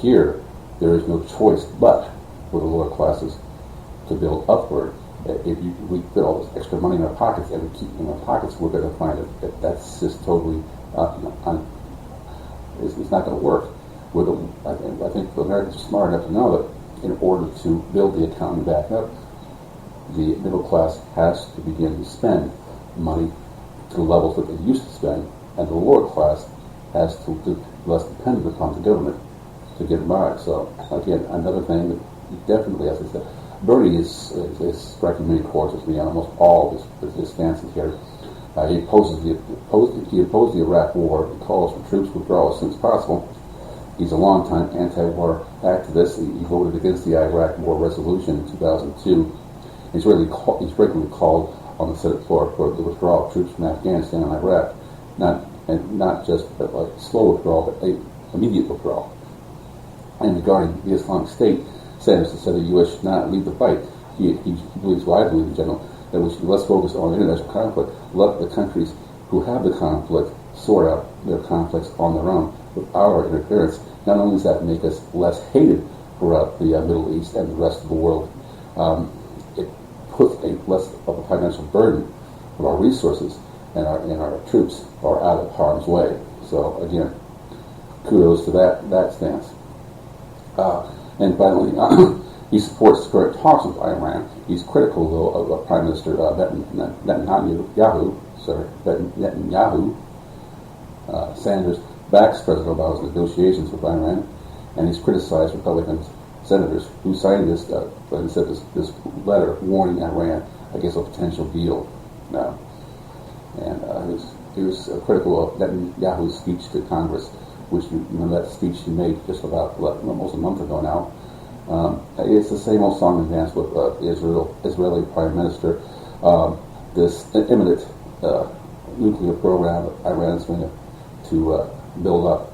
Here, there is no choice but for the lower classes to build upward. We put all this extra money in our pockets and we keep it in our pockets, we're going to find that that's just totally it's not going to work. I think the Americans are smart enough to know that in order to build the economy back up, the middle class has to begin to spend money to the levels that they used to spend, and the lower class has to be less dependent upon the government to get by. So again, another thing that definitely, as I said, Bernie is striking many chords with me on almost all of his stances here. He opposed the Iraq War and calls for troops withdrawal as soon as possible. He's a longtime anti-war activist. He voted against the Iraq War resolution in 2002. He's regularly called on the Senate floor for the withdrawal of troops from Afghanistan and Iraq, not just a slow withdrawal, but an immediate withdrawal. And regarding the Islamic State, Sanders has said the U.S. should not lead the fight. He believes, well, I believe in general, that we should be less focused on international conflict. Let the countries who have the conflict sort out their conflicts on their own with our interference. Not only does that make us less hated throughout the Middle East and the rest of the world, it puts a less of a financial burden of our resources, and our troops are out of harm's way. So again, kudos to that stance. And finally, he supports current talks with Iran. He's critical, though, of Prime Minister Netanyahu. Sanders backs President Obama's negotiations with Iran, and he's criticized Republican senators who signed this letter warning Iran against a potential deal. He was critical of Netanyahu's speech to Congress, which that speech he made just about almost a month ago now. It's the same old song and dance with Israeli Prime Minister. This imminent nuclear program that Iran is going to build up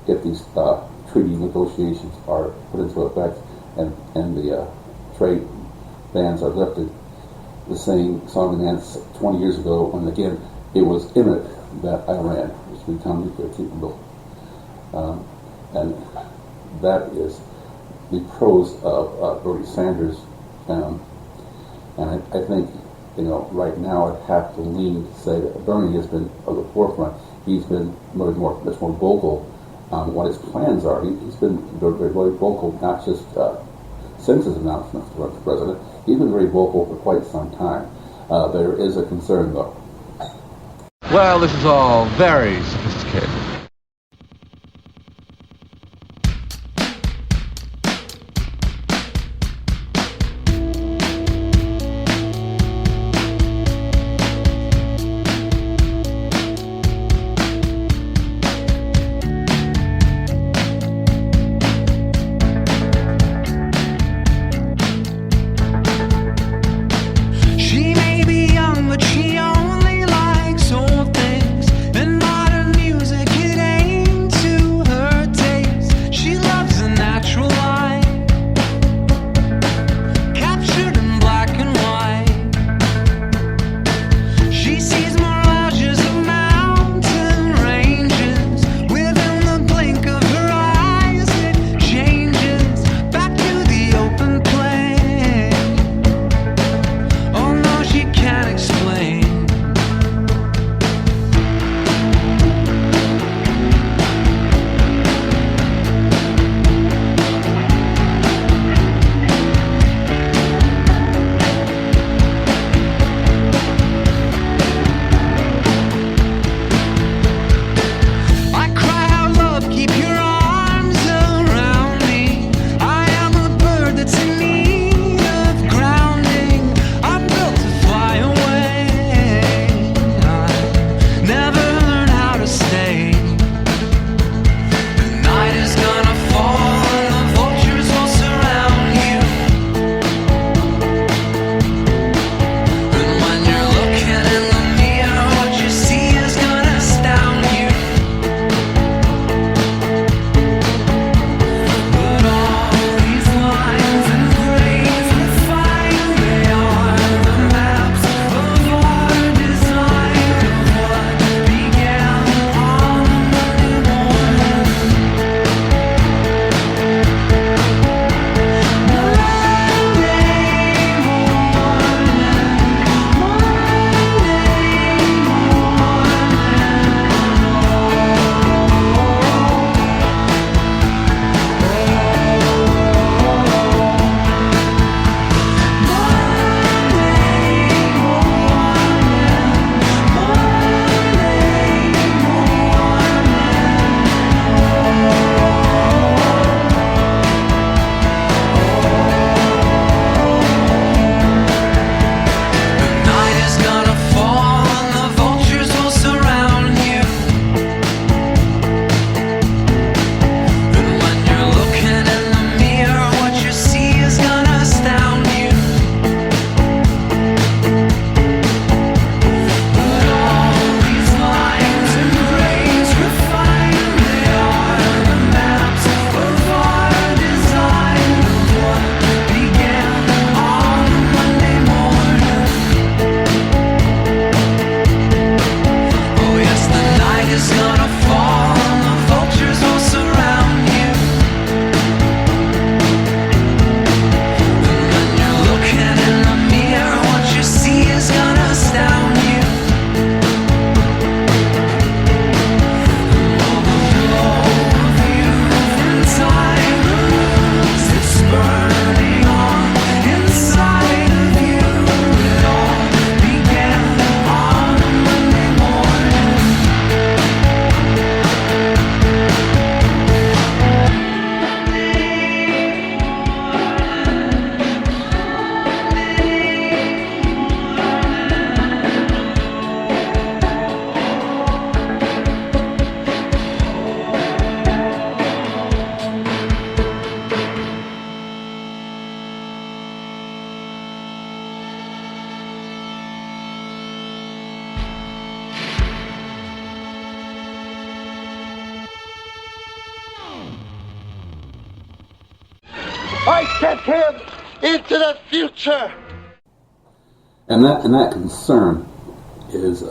if these treaty negotiations are put into effect and the trade bans are lifted. The same song and dance 20 years ago when, again, it was imminent that Iran was to become nuclear capable. And that is the pros of Bernie Sanders. And I think, right now I'd have to lean to say that Bernie has been at the forefront. He's been much more vocal on what his plans are. He's been very vocal, not just since his announcement to run for president. He's been very vocal for quite some time. There is a concern, though. Well, this is all very sophisticated. She may be young, but she only likes old things, and modern music I sent him into the future. And that concern is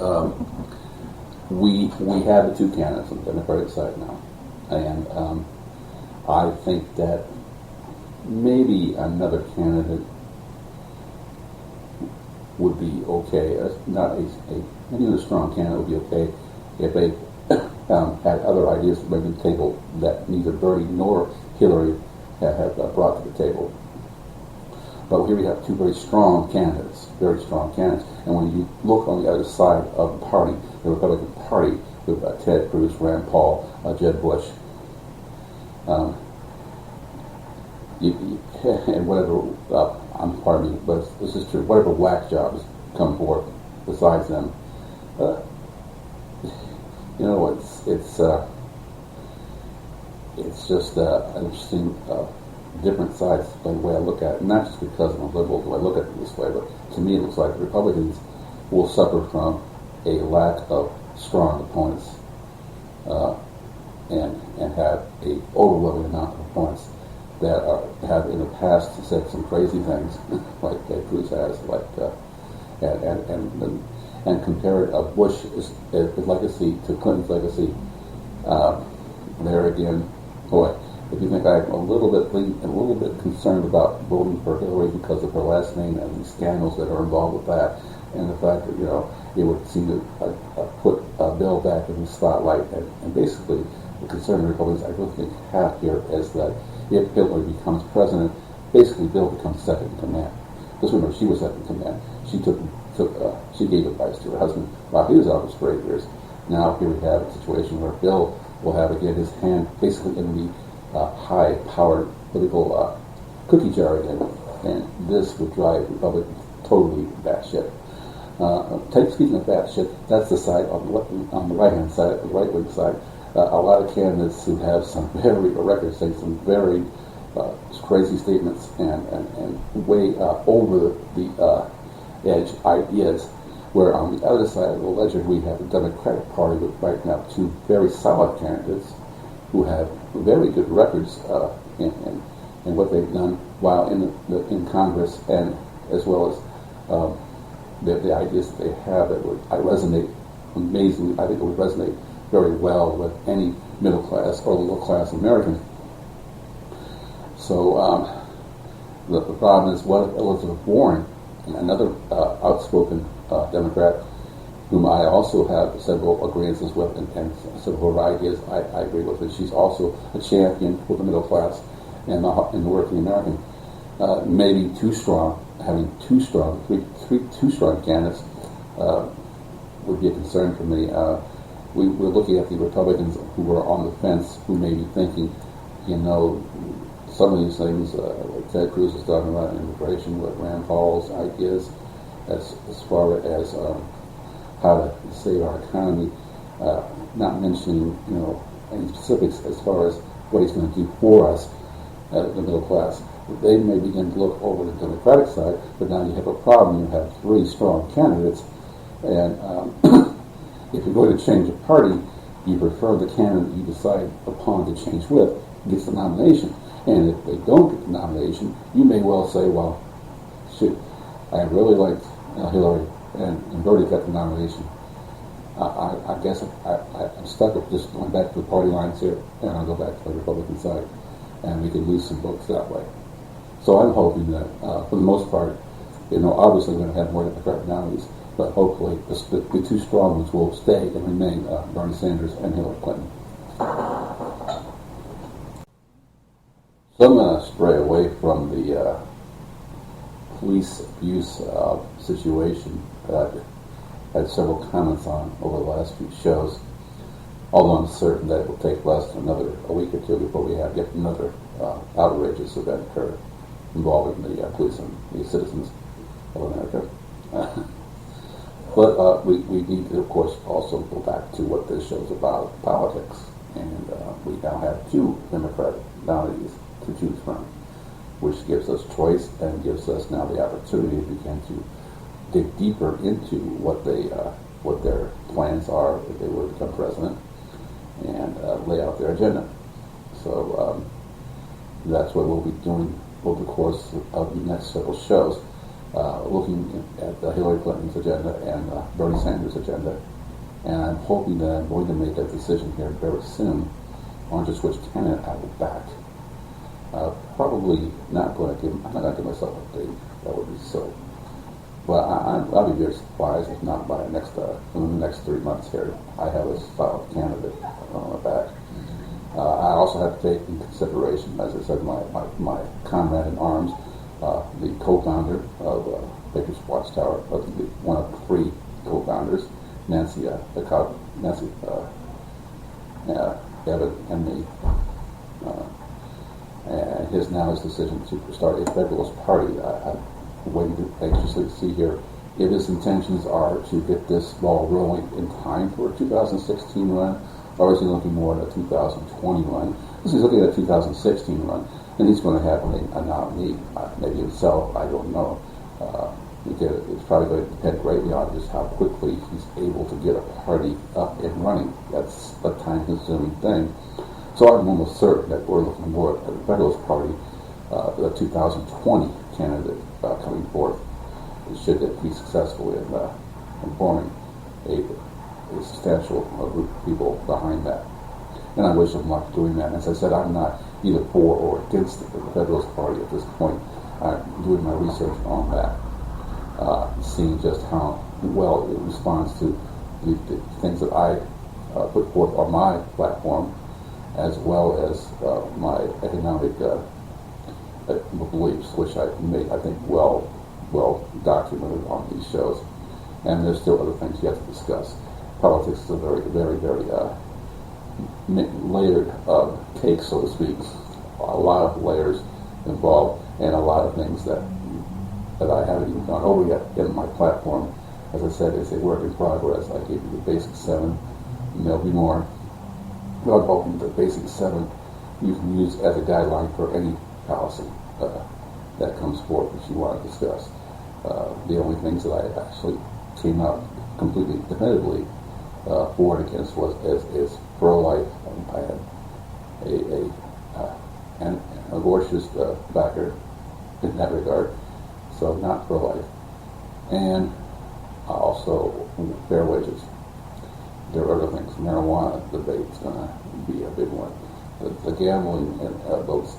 we have the two candidates on the Democratic side now, and I think that maybe another candidate would be okay. Not maybe a strong candidate would be okay if they had other ideas to bring to the table that neither Bernie nor Hillary have brought to the table. But here we have two very strong candidates. And when you look on the other side of the party, the Republican Party, with Ted Cruz, Rand Paul, Jeb Bush, and whatever, pardon me, but this is true, whatever whack jobs come forth besides them, it's just an interesting different sides by the way I look at it. Not just because I'm a liberal do I look at it this way, but to me it looks like Republicans will suffer from a lack of strong opponents and have a overwhelming amount of opponents that have in the past said some crazy things like Ted Cruz has, and compared Bush's legacy to Clinton's legacy. There again, boy, if you think I'm a little bit concerned about voting for Hillary because of her last name and the scandals that are involved with that, and the fact that it would seem to put Bill back in the spotlight, and basically the concern Republicans I really think have here is that if Hillary becomes president, basically Bill becomes second in command. Just remember, she was second in command. She she gave advice to her husband while he was out for 8 years. Now here we have a situation where Bill will have again his hand basically in the high-powered political cookie jar again, and this would drive Republicans totally batshit. Speaking of batshit, that's the side on the right-hand side, the right-wing side. A lot of candidates who have some very records saying some very crazy statements and way over the edge ideas. Where on the other side of the ledger we have the Democratic Party with right now two very solid candidates who have very good records in what they've done while in Congress, and as well as the ideas that they have that would resonate amazingly. I think it would resonate very well with any middle class or lower class American. So the problem is, what if Elizabeth Warren, another outspoken Democrat, whom I also have several agreements with and several ideas I agree with, and she's also a champion for the middle class and the working American. Maybe too strong, having too strong candidates would be a concern for me. We're looking at the Republicans who are on the fence, who may be thinking, some of these things, like Ted Cruz is talking about immigration, with Rand Paul's ideas, as far as how to save our economy, not mentioning any specifics as far as what he's going to do for us, the middle class. They may begin to look over the Democratic side, but now you have a problem. You have three strong candidates, and if you're going to change a party, you prefer the candidate you decide upon to change with gets the nomination. And if they don't get the nomination, you may well say, well, shoot, I really liked Hillary, and Bernie got the nomination. I guess I'm stuck with just going back to the party lines here, and I'll go back to the Republican side, and we can lose some votes that way. So I'm hoping that, for the most part, obviously we're going to have more Democratic nominees, but hopefully the two strong ones will stay and remain Bernie Sanders and Hillary Clinton. So I'm going to stray away from the police abuse situation that I've had several comments on over the last few shows, although I'm certain that it will take less than a week or two before we have yet another outrageous event occur involving the police and the citizens of America. But we need to, of course, also go back to what this show's about, politics. And we now have two Democratic nominees to choose from, which gives us choice and gives us now the opportunity to begin to dig deeper into what their plans are if they were to become president, and lay out their agenda. So that's what we'll be doing over the course of the next several shows, looking at Hillary Clinton's agenda and Bernie Sanders' agenda. And I'm hoping that I'm going to make a decision here very soon on just which candidate I will back. Probably not going to give. I'm not going to give myself a date. That would be silly. But I'll be very surprised if not by in the next 3 months here, I have a solid candidate on my back. I also have to take into consideration, as I said, my comrade in arms, the co-founder of Baker's Watchtower, one of 3 co-founders, Nancy Evan, and me. And his decision to start a Federalist Party. I'm waiting to anxiously see here if his intentions are to get this ball rolling in time for a 2016 run, or is he looking more at a 2020 run? If he's looking at a 2016 run, then he's going to have a nominee, maybe himself, I don't know. It's probably going to depend greatly on just how quickly he's able to get a party up and running. That's a time-consuming thing. So I'm almost certain that we're looking more at the Federalist Party, the 2020 candidate coming forth. Should it be successful in forming a substantial group of people behind that. And I wish them luck doing that. As I said, I'm not either for or against the Federalist Party at this point. I'm doing my research on that, seeing just how well it responds to the things that I put forth on my platform, as well as my economic beliefs, which I think, well documented on these shows. And there's still other things yet to discuss. Politics is a very, very, very layered cake, so to speak. A lot of layers involved, and a lot of things that I haven't even gone over yet in my platform. As I said, it's a work in progress. I gave you the basic 7, and there'll be more. But I'm hoping the basic 7 you can use as a guideline for any policy that comes forth that you want to discuss. The only things that I actually came out completely definitively for and against is pro-life. I had an abortionist backer in that regard, so not pro-life. And also fair wages. There are other things. Marijuana debate is going to be a big one. The gambling and votes.